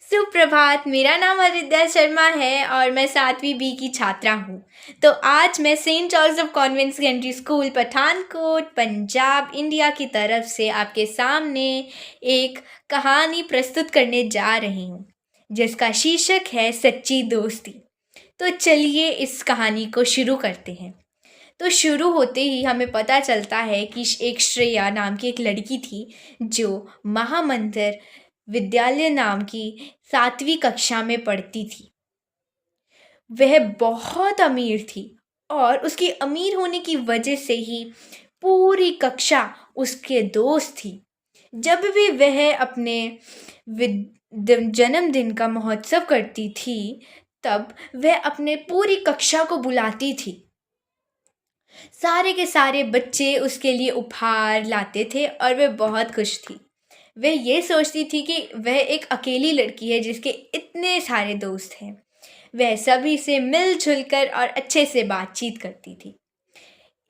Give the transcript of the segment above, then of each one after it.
सुप्रभात। मेरा नाम आदित्य शर्मा है और मैं 7वीं बी की छात्रा हूँ। तो आज मैं Saint Joseph convent secondary school Pathankot Punjab India की तरफ से आपके सामने एक कहानी प्रस्तुत करने जा रही हूँ जिसका शीर्षक है सच्ची दोस्ती। तो चलिए इस कहानी को शुरू करते हैं। तो शुरू होते ही हमें पता चलता है कि एक श्रेया नाम की एक लड़की थी जो महामंदिर विद्यालय नाम की 7वीं कक्षा में पढ़ती थी। वह बहुत अमीर थी और उसकी अमीर होने की वजह से ही पूरी कक्षा उसके दोस्त थी। जब भी वह अपने जन्मदिन का महोत्सव करती थी तब वह अपने पूरी कक्षा को बुलाती थी। सारे के सारे बच्चे उसके लिए उपहार लाते थे और वह बहुत खुश थी। वह ये सोचती थी कि वह एक अकेली लड़की है जिसके इतने सारे दोस्त हैं। वह सभी से मिलजुल कर और अच्छे से बातचीत करती थी।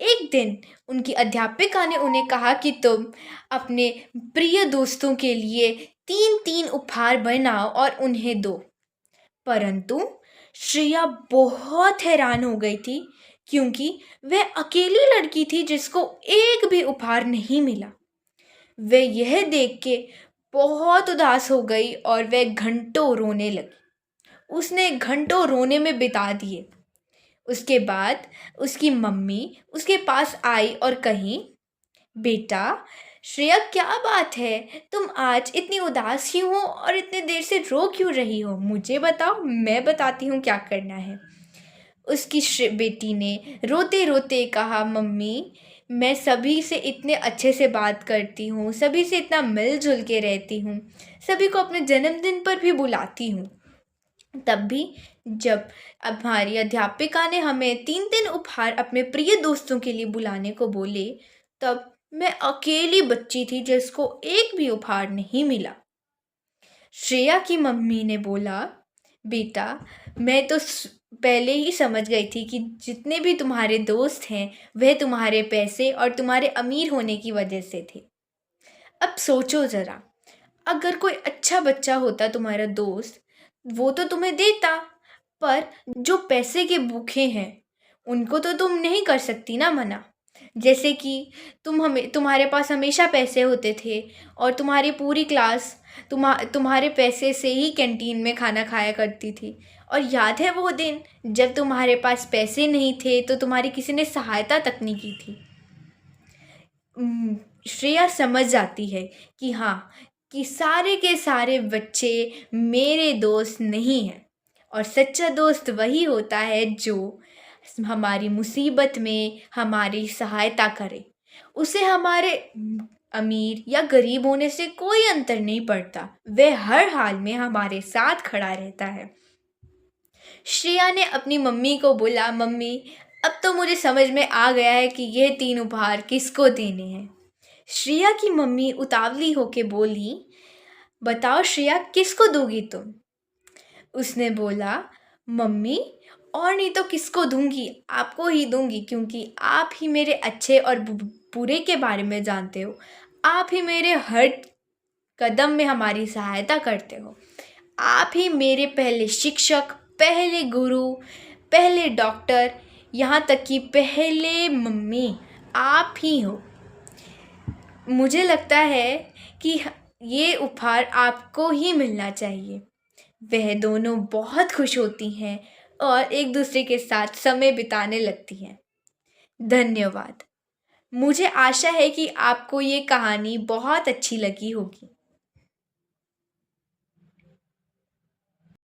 एक दिन उनकी अध्यापिका ने उन्हें कहा कि तुम अपने प्रिय दोस्तों के लिए 3-3 उपहार बनाओ और उन्हें दो। परंतु श्रेया बहुत हैरान हो गई थी क्योंकि वह अकेली लड़की थी जिसको एक भी उपहार नहीं मिला। वह यह देख के बहुत उदास हो गई और वह घंटों रोने लगी। उसने घंटों रोने में बिता दिए। उसके बाद उसकी मम्मी उसके पास आई और कही, बेटा श्रेया, क्या बात है? तुम आज इतनी उदास क्यों हो और इतने देर से रो क्यों रही हो? मुझे बताओ, मैं बताती हूँ क्या करना है। उसकी बेटी ने रोते रोते कहा, मम्मी मैं सभी से इतने अच्छे से बात करती हूँ, सभी से इतना मिलजुल के रहती हूँ, सभी को अपने जन्मदिन पर भी बुलाती हूँ। तब भी जब हमारी अध्यापिका ने हमें 3-3 उपहार अपने प्रिय दोस्तों के लिए बुलाने को बोले तब मैं अकेली बच्ची थी जिसको एक भी उपहार नहीं मिला। श्रेया की मम्मी ने बोला, बेटा मैं तो पहले ही समझ गई थी कि जितने भी तुम्हारे दोस्त हैं वह तुम्हारे पैसे और तुम्हारे अमीर होने की वजह से थे। अब सोचो ज़रा, अगर कोई अच्छा बच्चा होता तुम्हारा दोस्त, वो तो तुम्हें देता, पर जो पैसे के भूखे हैं उनको तो तुम नहीं कर सकती ना मना। जैसे कि तुम्हारे पास हमेशा पैसे होते थे और तुम्हारी पूरी क्लास तुम्हारे पैसे से ही कैंटीन में खाना खाया करती थी। और याद है वो दिन जब तुम्हारे पास पैसे नहीं थे तो तुम्हारी किसी ने सहायता तक नहीं की थी। श्रेया समझ जाती है कि हाँ, कि सारे के सारे बच्चे मेरे दोस्त नहीं हैं और सच्चा दोस्त वही होता है जो हमारी मुसीबत में हमारी सहायता करे। उसे हमारे अमीर या गरीब होने से कोई अंतर नहीं पड़ता, वह हर हाल में हमारे साथ खड़ा रहता है। श्रेया ने अपनी मम्मी को बोला, मम्मी अब तो मुझे समझ में आ गया है कि यह 3 उपहार किसको देने हैं। श्रेया की मम्मी उतावली होके बोली, बताओ श्रेया, किसको दोगी तुम? उसने बोला, मम्मी और नहीं तो किसको दूंगी, आपको ही दूंगी, क्योंकि आप ही मेरे अच्छे और बुरे के बारे में जानते हो। आप ही मेरे हर कदम में हमारी सहायता करते हो। आप ही मेरे पहले शिक्षक, पहले गुरु, पहले डॉक्टर, यहाँ तक कि पहले मम्मी आप ही हो। मुझे लगता है कि ये उपहार आपको ही मिलना चाहिए। वह दोनों बहुत खुश होती हैं और एक दूसरे के साथ समय बिताने लगती हैं। धन्यवाद। मुझे आशा है कि आपको ये कहानी बहुत अच्छी लगी होगी।